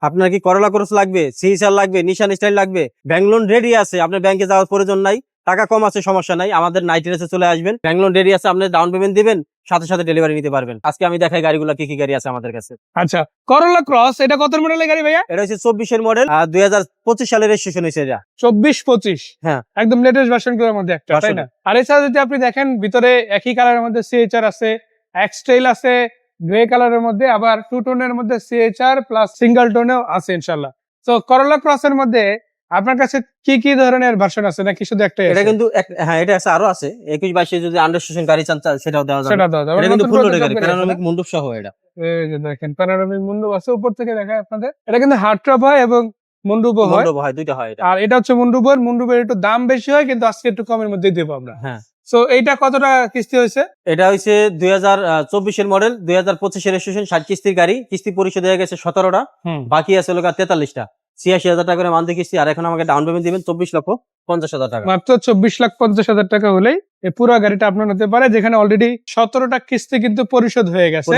আপনার কি করলা ক্রস লাগবে, সিএসআর লাগবে, নিশান স্টাইল লাগবে, ব্যাংক লোন রেডি আছে, আপনার ব্যাংকে যাওয়ার প্রয়োজন নাই, টাকা কম আছে সমস্যা নাই, আমাদের নাইট রেসে চলে আসবেন, ব্যাংক লোন রেডি আছে, আপনি ডাউন পেমেন্ট দিবেন, সাথে সাথে ডেলিভারি নিতে পারবেন। আজকে আমি দেখাই গাড়িগুলো কি কি গাড়ি আছে আমাদের কাছে। আচ্ছা, করলা ক্রস এটা কত মডেলের গাড়ি ভাইয়া? এটা হচ্ছে 24-এর মডেল, 2025 সালের রেজিস্ট্রেশন হয়েছে এটা। 24-25, হ্যাঁ, একদম লেটেস্ট ভার্সন গুলোর মধ্যে একটা, তাই না? আর এছাড়া যদি আপনি দেখেন ভিতরে একই কালারের মধ্যে সিএইচআর আছে, এক্সটাইল আছে গ্রে কালারের মধ্যে, আবার টু টোনের মধ্যে সিএইচআর প্লাস সিঙ্গেল টোনেও আছে ইনশাআল্লাহ। তো করলা ক্রসের মধ্যে আপনার কাছে কি কি ধরনের ভার্সন আছে নাকি শুধু একটাই? এটা কিন্তু হ্যাঁ, এটা আছে, আরো আছে 21-22 যদি আন্ডারস্টেশন গাড়ি চান সেটাও দেওয়া যাবে। সেটা দাও দাও, এটা কিন্তু ফুল লোডের গাড়ি, প্যানোরামিক মুন্ডুপ সহ এটা। এই যে দেখেন প্যানোরামিক মুন্ডুপ আছে, উপর থেকে দেখায় আপনাদের। এটা কিন্তু হার্ড টপ হয় এবং মুন্ডুপও হয়। মুন্ডুপ হয়, দুইটা হয় এটা। আর এটা হচ্ছে মুন্ডুপের একটু দাম বেশি হয়, কিন্তু আজকে একটু কমের মধ্যে দেবো আমরা। হ্যাঁ, সো এইটা কত টাকা কিস্তি হয়েছে? এটা হচ্ছে 2024-এর মডেল, 2025-এর রেজিস্ট্রেশন, 60 কিস্তির গাড়ি। কিস্তি পরিশোধ হয়ে গেছে 17টা, বাকি আছে লোক 43টা। 86,000 টাকা করে মান্থলি কিস্তি, আর এখন আমাকে ডাউন পেমেন্ট দিবেন 24,50,000 টাকা। মাত্র 24,50,000 টাকা হলেই এই পুরো গাড়িটা আপনার হতে পারে, যেখানে অলরেডি 17টা কিস্তি কিন্তু পরিশোধ হয়ে গেছে।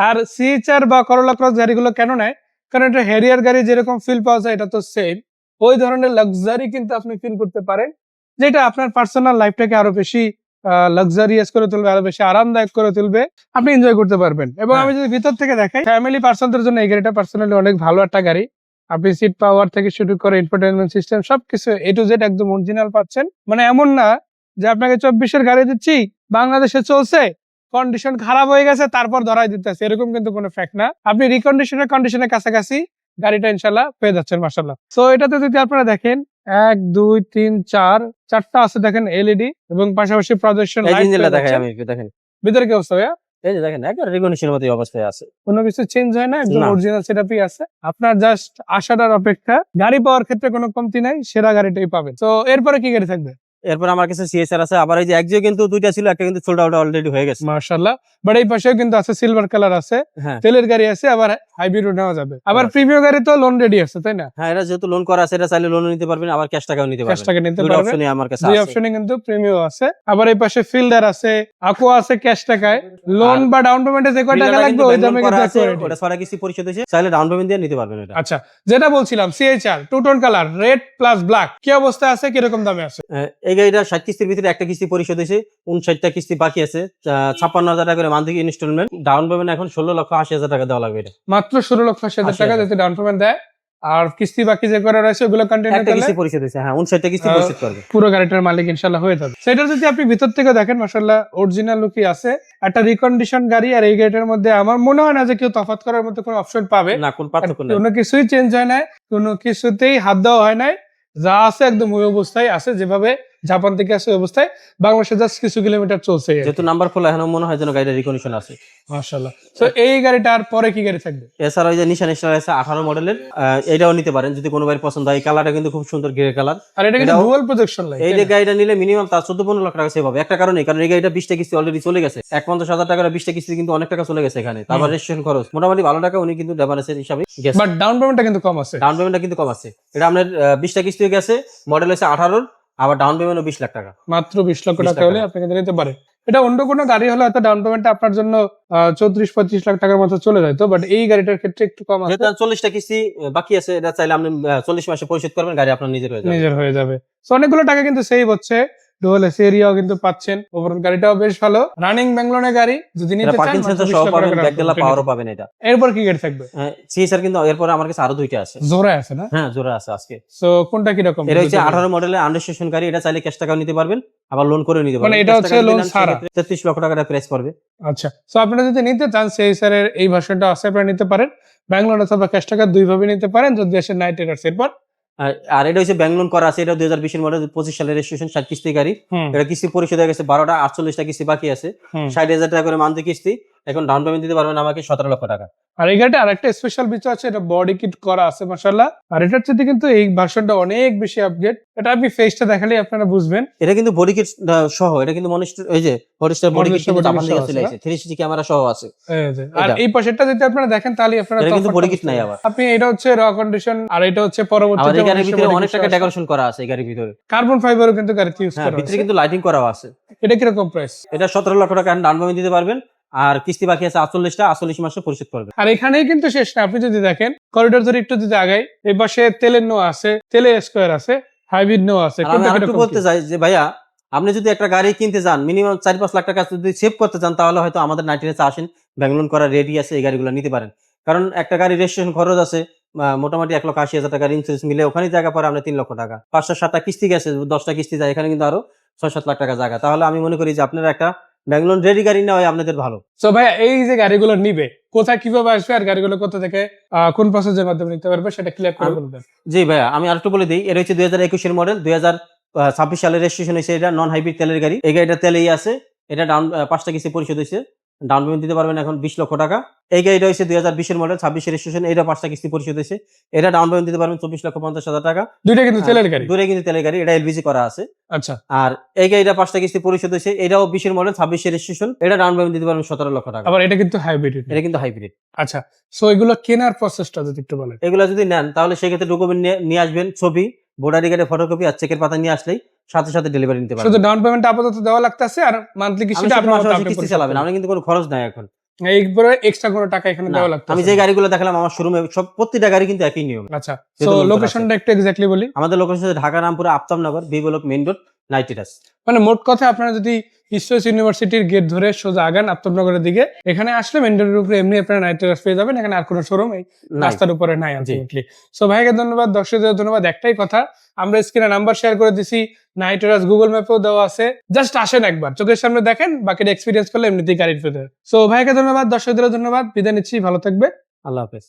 আর সিএইচআর বা করলা ক্রস গাড়িগুলো কেন নেয়? কারণ এটা হ্যারিয়ার গাড়ি যেরকম ফিল পাওয়া যায়, এটা তো সেম ওই ধরনের লাক্সারি কিন্তু আপনি ফিল করতে পারেন, যেটা আপনার পার্সোনাল লাইফটাকে আরো বেশি লাক্সারিয়াস করে তুলবে, আরো বেশি আরামদায়ক করে তুলবে, আপনি এনজয় করতে পারবেন। এবং আমি যদি ভিতর থেকে দেখাই, ফ্যামিলি পার্সনদের জন্য এই গাড়িটা পার্সোনালি অনেক ভালো একটা গাড়ি। আপনি সিট পাওয়ার থেকে শুরু করে ইনফোটেইনমেন্ট সিস্টেম সবকিছু এ টু জেড একদম অরিজিনাল পাচ্ছেন। মানে এমন না যে আপনাকে 24-এর গাড়ি দিচ্ছি, বাংলাদেশে চলছে, কন্ডিশন খারাপ হয়ে গেছে তারপর ধরাই দিতেছে, এরকম কিন্তু কোনো ফ্যাক্ট না। আপনি কন্ডিশনের কাছাকাছি গাড়িটা ইনশাল্লাহ পেয়ে যাচ্ছেন মাশাআল্লাহ। তো এটাতে যদি আপনারা দেখেন 1 2 3 4 চারটা আছে দেখেন এলইডি, এবং পাশাপাশি প্রজেকশন লাইট দেখাই আমি একটু দেখেন। ভিতরে কি অবস্থা ভাইয়া? এই যে দেখেন, একবার রিকন্ডিশনের মতো অবস্থায় আছে, কোনো কিছু চেঞ্জ হয় না, একদম অরিজিনাল সেটআপই আছে। আপনার জাস্ট আসাটার অপেক্ষা। গাড়ি পাওয়ার ক্ষেত্রে কোনো কমতি নাই, সেরা গাড়িটাই পাবেন। তো এরপরে কি গাড়ি থাকবে? এরপর আমার কাছে সিএসআর আছে, আবার এই যে একজিও কিন্তু দুইটা ছিল, একটা কিন্তু সোল্ড আউট অলরেডি হয়ে গেছে মাশাআল্লাহ। বাট এই পাশেও কিন্তু আছে সিলভার কালার আছে, তেলের গাড়ি আছে, আবার হাইব্রিডও নেওয়া যাবে। আবার প্রিমিয়াম গাড়ি তো লোন রেডি আছে, তাই না? হ্যাঁ, এটা যেহেতু লোন করা আছে, এটা চাইলে লোন নিতে পারবেন, আবার ক্যাশ টাকাও নিতে পারবেন। ক্যাশ টাকা নিতে পারবেন, অপশনই আমার কাছে দুই আছে। অপশনে কিন্তু প্রিমিয়াম আছে। আবার এই পাশে ফিল্ডার আছে, আকোয়া আছে ক্যাশ টাকায়। লোন বা ডাউন পেমেন্টে যে কয় টাকা লাগবে ওই দামে কিন্তু আছে। ওটা সারা কিস্তি পরিশোধ হয়েছে, চাইলে ডাউন পেমেন্ট দিয়ে নিতে পারবেন এটা। আচ্ছা, যেটা বলছিলাম CHR two tone colour red plus black কি অবস্থা আছে, কি রকম দামে আছে? এই গাড়িটা 60 কিস্তির ভিতরে একটা কিস্তি পরিশোধ হয়েছে, 59টা কিস্তি বাকি আছে, 56,000 টাকা করে মান্থলি ইনস্টলমেন্ট। ডাউন পেমেন্ট এখন 16,80,000 টাকা দেওয়া লাগবে। এটা মাত্র 16,80,000 টাকা যদি ডাউন পেমেন্ট দেয়, আর কিস্তি বাকি যে করে রয়েছে ওগুলো কন্টিনিউ করলে কিস্তি পরিশোধ হয়েছে, হ্যাঁ 59টা কিস্তি পরিশোধ করবে, পুরো গাড়িটার মালিক ইনশাআল্লাহ হয়ে যাবে। সেটা যদি আপনি ভিতর থেকে দেখেন মাশাআল্লাহ অরিজিনাল লুকই আছে, একটা রিকন্ডিশন গাড়ি। আর এই গাড়িটার মধ্যে আমার মনে হয় না যে কেউ তফাৎ করার মতো কোনো অপশন পাবে না, কোন পার্থক্য নাই, কোনো কিছুই চেঞ্জ হয় নাই, কোনো কিছুতেই হাত দেওয়া হয় নাই, যা আছে একদম ওই অবস্থায় আছে, যেভাবে জাপান থেকে আসে অবস্থায় বাংলাদেশে জাস্ট কিছু কিলোমিটার চলছে। যেহেতু নাম্বার খোলা, এখন মনে হয় যেন গাড়িটা রিকন্ডিশন আছে মাশাআল্লাহ। তো এই গাড়িটার পরে কি গাড়ি থাকবে? এছাড়া ওই যে নিশান স্টার আছে 18 মডেলের, এটাও নিতে পারেন যদি কোনো ভাই পছন্দ হয়। কালারটা কিন্তু খুব সুন্দর গ্রে কালার, আর এটা কিন্তু ডুয়াল প্রজেকশন লাইট। এই যে গাড়িটা নিলে মিনিমাম তার 14-15 লাখ টাকা সেভ হবে, একটা কারণে, কারণ এই গাড়িটা 20টা কিস্তি অলরেডি চলে গেছে। 1,50,000 টাকা 20টা কিস্তি কিন্তু অনেক টাকা চলে গেছে এখানে। তারপর রেজিস্ট্রেশন খরচ মোটামুটি ভালো টাকা উনি কিন্তু ডেভারেজের হিসাবে গেছে। বাট ডাউন পেমেন্টটা কিন্তু কম আছে। ডাউন পেমেন্টটা কিন্তু কম আছে, এটা আপনার 20টা কিস্তি হয়ে গেছে, মডেল হচ্ছে 18, আবার ডাউন পেমেন্টও 20 লাখ টাকা, মাত্র 20 লক্ষ টাকা হলে আপনি কিন্তু নিতে পারেন। এটা অন্য কোনো গাড়ি হলে হয়তো ডাউন পেমেন্টটা আপনার জন্য 34-35 লাখ টাকার মতো চলে যায়, তো বাট এই গাড়িটার ক্ষেত্রে একটু কম আছে। যেটা 40টা কিস্তি বাকি আছে, এটা চাইলে আপনি 40 মাসে পরিশোধ করবেন, গাড়ি আপনার নিজের হয়ে যাবে। সো অনেকগুলো টাকা কিন্তু সেভ হচ্ছে, ডুয়াল এসি এরিয়াও কিন্তু পাচ্ছেন, ওভারঅল গাড়িটাও বেশ ভালো রানিং ব্যাংলোনের গাড়ি। যদি নিতে চান পার্কিং সেন্সর সহ পাবেন, ব্যাকডেলা পাওয়ারও পাবেন এটা। এরপর কি গাড়ি থাকবে? সিএসআর কিন্তু এরপর আমার কাছে আরো দুইটা আছে, জোড়া আছে না? হ্যাঁ জোড়া আছে আজকে। সো কোনটা কি রকম? এটা হচ্ছে 18 মডেলের আন্ডারস্টেশন গাড়ি, এটা চাইলে ক্যাশ টাকাও নিতে পারবেন, আবার লোন করে নিতে পারবেন। মানে এটা হচ্ছে লোন ছাড়া 33 লক্ষ টাকা প্রাইস পড়বে। আচ্ছা, সো আপনারা যদি নিতে চান সিএসআর এর এই ভার্সনটা আছে, আপনারা নিতে পারেন, ব্যাংলোন অথবা ক্যাশ টাকা দুই ভাবে নিতে পারেন যদি আসে নাইট রাইডার্স। এরপর আর এটা হচ্ছে ব্যাংক লোন করা আছে, এটা 2020 মডেল, 25 সালের রেজিস্ট্রেশন, 60 কিস্তি গাড়ি। এটা কিস্তি পরিশোধ হয়ে গেছে 12টা, 48টা কিস্তি বাকি আছে, 60,000 টাকা করে মান্থলি কিস্তি। এখন ডাউন পেমেন্ট দিতে পারবেন আমাকে 17 লক্ষ টাকা। আর এই গাড়িটা আরেকটা স্পেশাল বিষয় আছে, এটা বডি কিট করা আছে মাশাআল্লাহ। আর এটার সাথে কিন্তু এই ভার্সনটা অনেক বেশি আপগ্রেড, এটা আপনি ফেসটা দেখালেই আপনারা বুঝবেন। এটা কিন্তু বডি কিট সহ, এটা কিন্তু মনিস্টার, এই যে হটস্টার বডি কিট কিন্তু জাপান থেকে চলে আসে, 360 ক্যামেরা সহ আছে। আর এই পাশেরটা যদি আপনারা দেখেন তাহলে আপনারা এটা কিন্তু বডি কিট নাই, আবার আপনি এটা হচ্ছে র কন্ডিশন, আর এটা হচ্ছে পরবর্তীতে আমাদের গাড়ির ভিতরে অনেক টাকা ডেকোরেশন করা আছে, এই গাড়ির ভিতরে কার্বন ফাইবারও কিন্তু গাড়িতে ইউজ করা আছে, ভিতরে কিন্তু লাইটিং করা আছে। এটা কি রকম প্রাইস? এটা 17 লক্ষ টাকা ডাউন পেমেন্ট দিতে পারবেন, আর কিস্তি বাকি আছে 48টা, 48 মাসে পরিশোধ করবে। আর এখানেই কিন্তু শেষ না, আপনি যদি দেখেন করিডোর ধরে একটু যদি আগাই, এই পাশে তেলের নো আছে, তেলে স্কোয়ার আছে, হাইব্রিড নো আছে। আর আমি আরেকটু বলতে চাই যে ভাইয়া, আপনি যদি একটা গাড়ি কিনতে যান মিনিমাম 4-5 লাখ টাকা যদি সেভ করতে চান, তাহলে হয়তো আমাদের 99 আসেন, ব্যাংক লোন করা রেডি আছে, এই গাড়িগুলো নিতে পারেন। কারণ একটা গাড়ি রেজিস্ট্রেশন খরচ আছে মোটামুটি 1,80,000 টাকার ইন্স্যুরেন্স মিলে ওখানে জায়গা পরে আমরা 3 লক্ষ টাকা, 5-7টা কিস্তি গেছে, 10টা কিস্তি যায়, এখানে কিন্তু আরো 6-7 লাখ টাকা জায়গা। তাহলে আমি মনে করি যে আপনারা একটা ব্যাংক লোন রেডি গাড়ি নেওয়া আপনাদের ভালো। তো ভাইয়া এই যে গাড়িগুলো নিবে কোথায় কিভাবে আসবে আর গাড়িগুলো কোথা থেকে কোন প্রসেসের মাধ্যমে নিতে পারবে সেটা ক্লিয়ার করে বলবেন। জি ভাইয়া, আমি আরেকটু বলে দিই, এটা হচ্ছে 2021 এর মডেল, 2026 সালের রেজিস্ট্রেশন হয়েছে, এটা নন হাইব্রিড তেলের গাড়ি। এই গাড়িটা তেলেই আছে, এটা ডাউন 5টা কিস্তি পরিশোধ হয়েছে, ডাউন পেমেন্ট দিতে পারবেন এখন 20 লক্ষ টাকা। এই গাড়িটা হচ্ছে 2020 এর মডেল, 26 এর রেজিস্ট্রেশন, এটা 5টা কিস্তি পরিশোধ হয়েছে, এটা ডাউন পেমেন্ট দিতে পারবেন 24,50,000 টাকা। দুইটা কিন্তু তেলের গাড়ি। দুটোই কিন্তু তেলের গাড়ি, এটা এলপিজি করা আছে। আচ্ছা, আর এই গাড়িটা 5টা কিস্তি পরিশোধ হয়েছে, এটাও 20 এর মডেল, 26 এর রেজিস্ট্রেশন, এটা ডাউন পেমেন্ট দিতে পারবেন 17 লক্ষ টাকা। আবার এটা কিন্তু হাইব্রিড। এটা কিন্তু হাইব্রিড। আচ্ছা, সো এগুলো কেনার প্রসেসটা যদি একটু বলেন। এগুলো যদি নেন তাহলে সেক্ষেত্রে ডকুমেন্ট নিয়ে আসবেন, ছবি, ভোটার কার্ডের ফটোকপি আর চেকের পাতা নিয়ে আসলেই সাথে সাথে ডেলিভারি নিতে পারবেন। শুধু ডাউন পেমেন্ট আপাতত দেওয়া লাগতেছে আর মান্থলি কিস্তিটা আপনার মাসে কিস্তি চালাবেন, আমরা কিন্তু কোনো খরচ নাই এখন। এইবারে এক্সট্রা কোনো টাকা এখানে দেওয়া লাগতেছে। আমি যে গাড়িগুলো দেখালাম আমার শোরুমে সব প্রত্যেকটা গাড়ি কিন্তু একই নিয়ম। আচ্ছা, সো লোকেশনটা একটু এক্স্যাক্টলি বলি। আমাদের লোকেশন হচ্ছে Dhaka Rampura Aftabnagar, B block, main road, নাইটেরাস। মানে মোট কথা আপনারা যদি ইস্ট ইউনিভার্সিটির গেট ধরে সোজা আগান আফতাবনগরের দিকে, এখানে আসলে মেইন রোডের উপরে এমনি আপনারা নাইটেরাস পেয়ে যাবেন। এখানে আর কোনো শোরুম এই রাস্তার উপরে নাই আলটিমেটলি। সো ভাইকে ধন্যবাদ, দর্শকদের ধন্যবাদ। একটাই কথা, আমরা স্ক্রিনে নাম্বার শেয়ার করে দিছি, নাইটেরাস গুগল ম্যাপেও দেওয়া আছে, জাস্ট আসেন একবার, চোখের সামনে দেখেন, বাকিটা এক্সপিরিয়েন্স করলে এমনিতেই গাড়ির পেতে। সো ভাইকে ধন্যবাদ, দর্শকদের ধন্যবাদ, বিদায় নিচ্ছি, ভালো থাকবে, আল্লাহ হাফেজ।